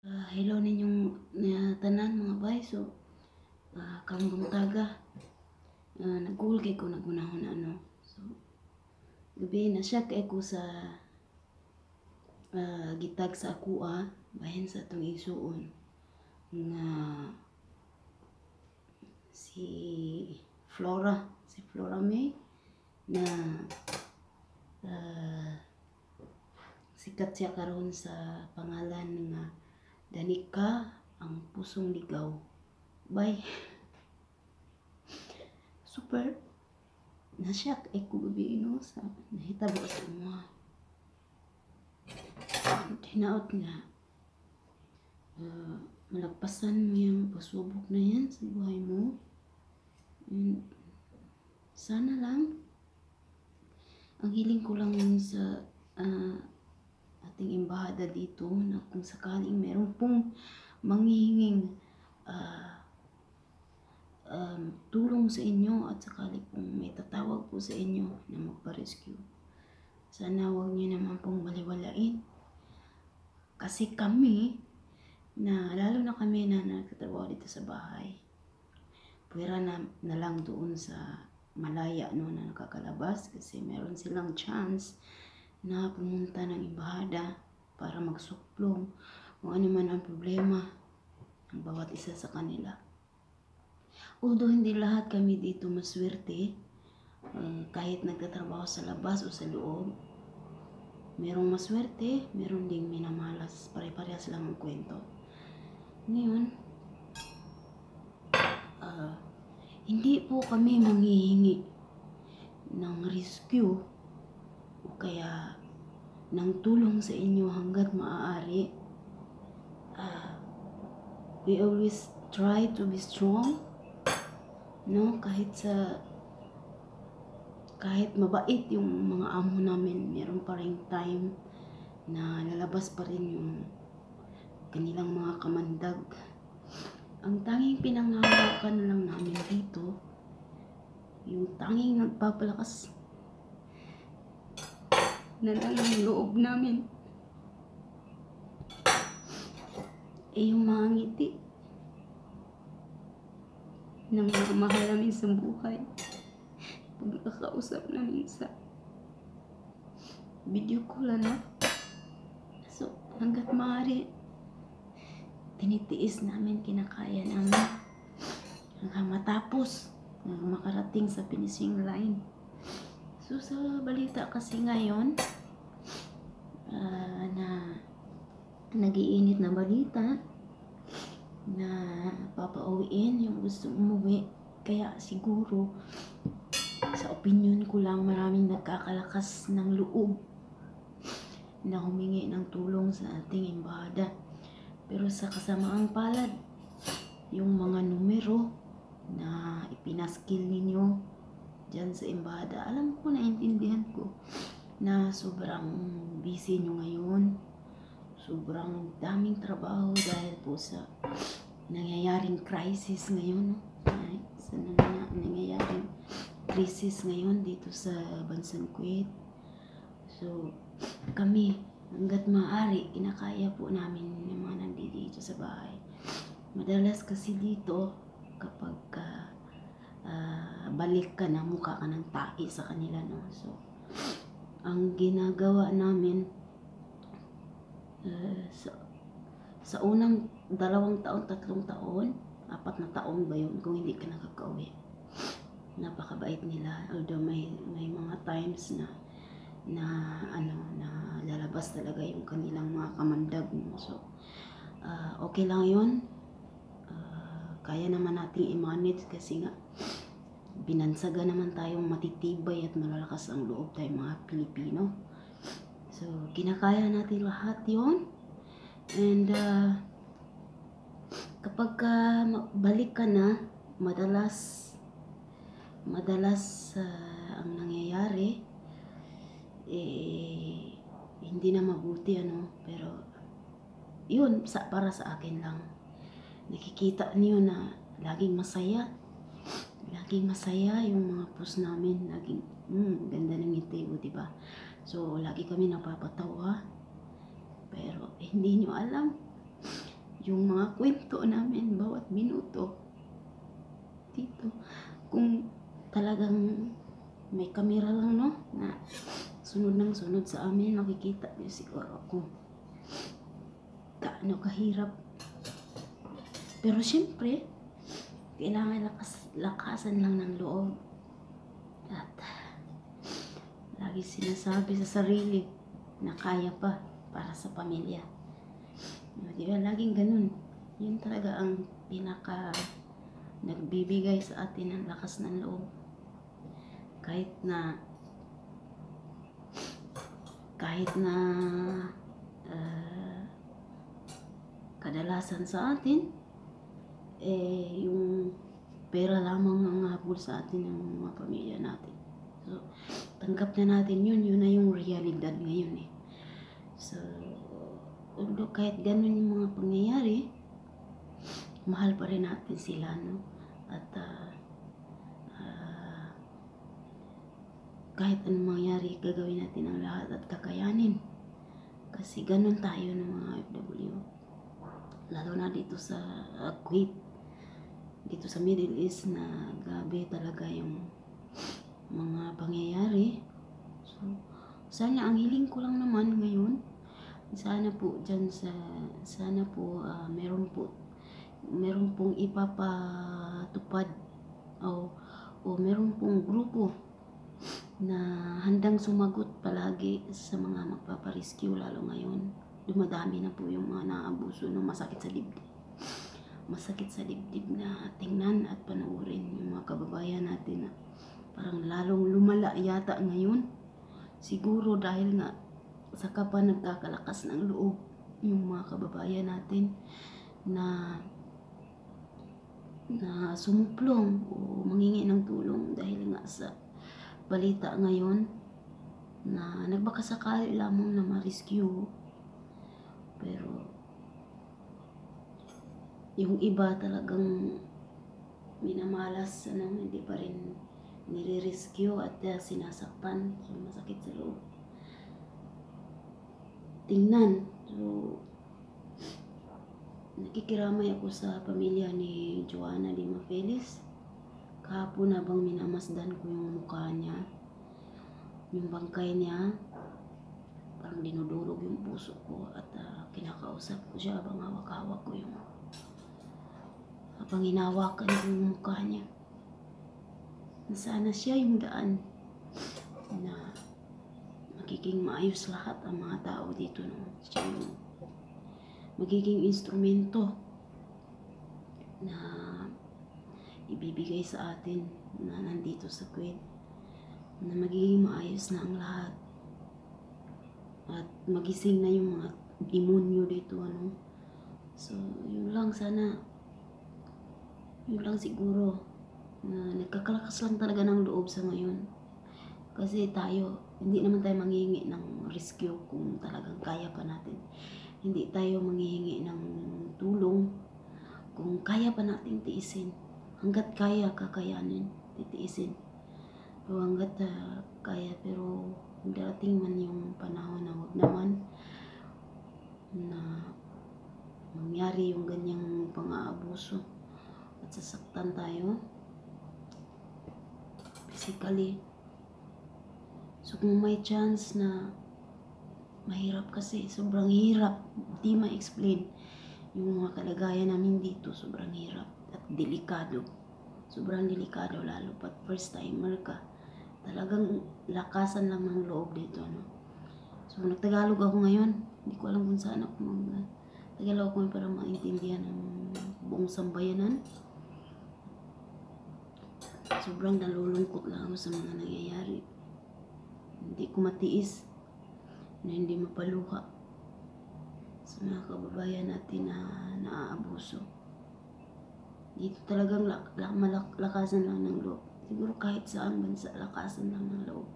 Hello ninyong tanan mga bay. So, karong buntaga, nagulgay ko nagunahon ano. So, gabi na siya kay ko sa gitag sa akua, bahin sa itong isuon nga si Flora May na sikat siya karon sa pangalan nga Danica ang pusong ligaw. Bye. Super na-shock ko gabi sa nahitabo sa mga hinaot nga malagpasan mo yung pasubok na yan sa buhay mo. And sana lang ang hiling ko lang sa ating embahada dito na kung sakaling meron pong manghihinging tulong sa inyo at sakali pong may tatawag po sa inyo na magpa-rescue, sana huwag niyo naman pong baliwalain. Kasi kami, lalo na kami na nagtatrabaho dito sa bahay, pwera na lang doon sa malaya no, na nakakalabas kasi meron silang chance na pumunta ng embahada para magsuplong kung ano man ang problema ng bawat isa sa kanila. Although hindi lahat kami dito maswerte, kahit nagtatrabaho sa labas o sa loob, merong maswerte, meron ding minamalas, pare-parehas lang ang kwento. Ngayon, hindi po kami manghihingi ng rescue o kaya ng tulong sa inyo hanggat maaari. We always try to be strong, no? Kahit mabait yung mga amo namin, meron pa rin time na lalabas pa rin yung kanilang mga kamandag. Ang tanging pinangahawakan lang namin dito, yung tanging nagpapalakas na lang ang loob namin, yung mga ngiti ng mga mahal namin sa buhay. Pagkakausap namin sa video call So, hanggat maaari, tinitiis namin, kinakaya namin hanggang matapos, hanggang makarating sa finishing line. So, sa balita kasi ngayon, na nag-iinit na balita na papauwiin yung gusto umuwi. Kaya siguro, sa opinion ko lang, maraming nagkakalakas ng loob na humingi ng tulong sa ating embahada. Pero sa kasamaang palad, yung mga numero na ipinaskil ninyo dyan sa embahada, alam ko, naintindihan ko na sobrang busy nyo ngayon, sobrang daming trabaho dahil po sa nangyayaring crisis ngayon, sa nangyayaring crisis ngayon dito sa bansang Kuwait. So, kami, hanggat maaari, kinakaya po namin yung mga nandito sa bahay. Madalas kasi dito, kapag balik ka na, mukha ka ng tae sa kanila, no? So, ang ginagawa namin, sa unang 2 taon, 3 taon, 4 na taon ba yun, kung hindi ka nakakauwi, napakabait nila. Although may mga times na lalabas talaga yung kanilang mga kamandag, no? So, okay lang yun. Kaya naman nating i-manage kasi nga binansaga naman tayong matitibay at malalakas ang loob tayong mga Pilipino. So, kinakaya natin lahat yon. And kapag balik ka na, madalas ang nangyayari hindi na mabuti, pero yun, para sa akin lang, nakikita niyo na laging masaya yung mga post namin, laging ganda ng ngiti, diba? So, lagi kami napapatawa, pero hindi nyo alam yung mga kwento namin bawat minuto dito. Kung talagang may kamera lang, no, na sunod ng sunod sa amin, makikita niyo siguro kung gaano kahirap. Pero syempre, kailangan lakasan lang ng loob. At lagi sinasabi sa sarili na kaya pa para sa pamilya. Di ba? Laging ganun. Yun talaga ang pinaka nagbibigay sa atin ng lakas ng loob. Kahit na kadalasan sa atin yung pera lamang ang habol sa atin ng mga pamilya natin. So, tanggap na natin yun na yung realidad ngayon eh. So, although kahit ganun yung mga pangyayari, mahal pa rin natin sila, no? At kahit anong mangyari, gagawin natin ang lahat at kakayanin. Kasi ganun tayo ng mga OFW. Lalo na dito sa Kuwait, dito sa Middle East, na grabe talaga yung mga pangyayari. So, sana ang hiling ko lang naman ngayon, sana po dyan sana po meron pong ipapatupad o meron pong grupo na handang sumagot palagi sa mga magpaparescue, lalo ngayon. Dumadami na po yung mga naabuso ng masakit sa dibdib. Masakit sa dibdib na tingnan at panoorin yung mga kababayan natin na parang lalong lumala yata ngayon. Siguro dahil nga saka pa nagkakalakas ng loob yung mga kababayan natin na sumuplong o mangingi ng tulong dahil nga sa balita ngayon na nagbakasakali lamang na ma-rescue, pero yung iba talagang minamalas hindi pa rin nire-rescue at sinasaktan. So, masakit sa loob tingnan. So, nakikiramay ako sa pamilya ni Joanna Lima Felix. Kahapon habang minamasdan ko yung mukha niya, yung bangkay niya, parang dinudurog yung puso ko. At kinakausap ko siya habang hawak-hawak ko habang hinawakan yung mukha niya. Sana siya yung daan na magiging maayos lahat ang mga tao dito, no? Siya yung magiging instrumento na ibibigay sa atin na nandito sa Kuwait, na magiging maayos na ang lahat at magising na yung mga demonyo dito, ano. So, yun lang siguro na nagkakalakas lang talaga ng loob sa ngayon. Kasi hindi naman tayo manghihingi ng rescue kung talagang kaya pa natin. Hindi tayo manghihingi ng tulong kung kaya pa nating tiisin. Hanggat kaya, kakayanin, titiisin. Pero hanggat kaya, pero darating man yung panahon na wag naman na mangyari yung ganyang pang-aabuso at sasaktan tayo physically. So, kung may chance na mahirap, kasi sobrang hirap, di ma-explain yung mga kalagayan namin dito. Sobrang hirap at delikado. Sobrang delikado, lalo pat first timer ka. Talagang lakasan lang ng loob dito, no? So, nagtagalog ako ngayon. Hindi ko alam kung saan ako Tagalog ako para maintindihan ng buong sambayanan. Sobrang nalulungkot lang ako sa mga nangyayari. Hindi ko matiis na hindi mapaluha sa mga kababayan natin na naaabuso. Dito talagang lakasan lang ng loob. Siguro kahit saan bansa, lakasan lang ng loob.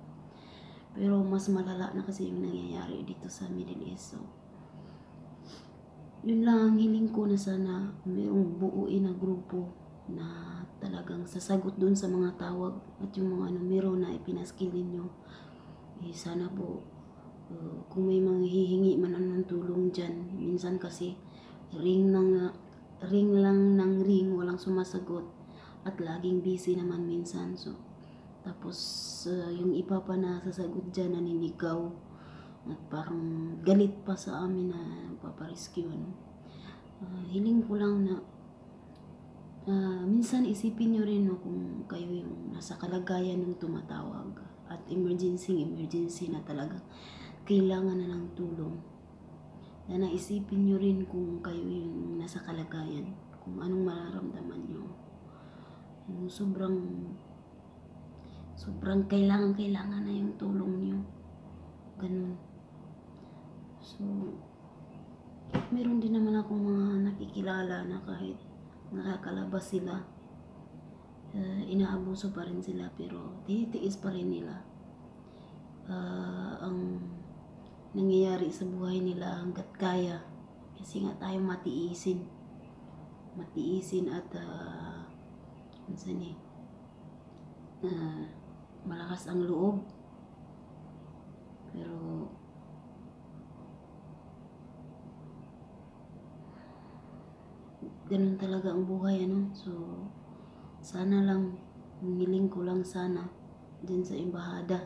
Pero mas malala na kasi yung nangyayari dito sa Middle East. So, yun lang ang hiling ko, na sana mayroong buuin na grupo na talagang sasagot dun sa mga tawag at yung mga numero na ipinaskil ninyo. Sana po kung may mga hihingi man ng tulong dyan, minsan kasi ring lang ng ring, walang sumasagot at laging busy naman minsan. So tapos yung iba pa na sasagot dyan naninigaw at parang galit pa sa amin na paparescue. Hiling ko lang na minsan isipin nyo rin, no, kung kayo yung nasa kalagayan ng tumatawag at emergency na talaga kailangan na ng tulong, na naisipin nyo rin kung kayo yung nasa kalagayan, kung anong mararamdaman nyo. Yung sobrang kailangan na yung tulong nyo, ganun. So meron din naman akong mga nakikilala na kahit nakakalabas sila, inaabuso pa rin sila, pero tinitiis pa rin nila ang nangyayari sa buhay nila hanggat kaya, kasi nga tayo matiisin at malakas ang loob, pero ganun talaga ang buhay, ano. So sana lang, hiling ko lang sana dyan sa embahada,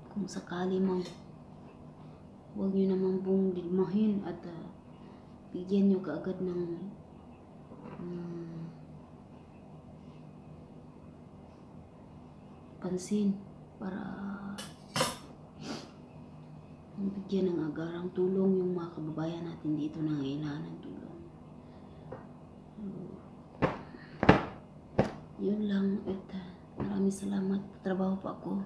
kung sakali mang, huwag nyo naman pong digmahin at bigyan nyo kaagad ng pansin para bigyan ng agarang tulong yung mga kababayan natin dito na ngailangan ng tulong. Yun lang, at maraming salamat. Trabaho pa ako.